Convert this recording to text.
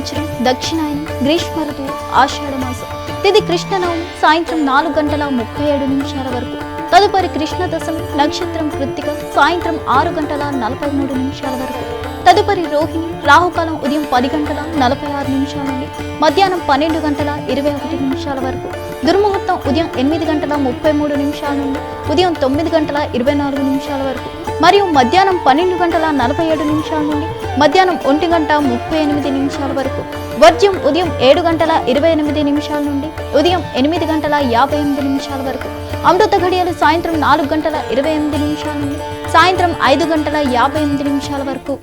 సంవత్సరం దక్షిణాయనం గ్రీష్మ ఋతువు ఆషాఢ మాసం తిది కృష్ణనవమి సాయంత్రం 4:37 వరకు. తదుపరి కృష్ణ దశమి నక్షత్రం కృత్తిక సాయంత్రం 6:43 వరకు. తదుపరి రోహిణి రాహుకాలం ఉదయం 10:46 నుండి మధ్యాహ్నం 12:21 వరకు. దుర్ముహూర్తం ఉదయం 8:33 నుండి ఉదయం 9:24 వరకు మరియు మధ్యాహ్నం 12:47 నుండి మధ్యాహ్నం 1:38 వరకు. వర్జ్యం ఉదయం 7:28 నుండి ఉదయం 8:58 వరకు. అమృత ఘడియలు సాయంత్రం 4:28 నుండి సాయంత్రం 5:58 వరకు.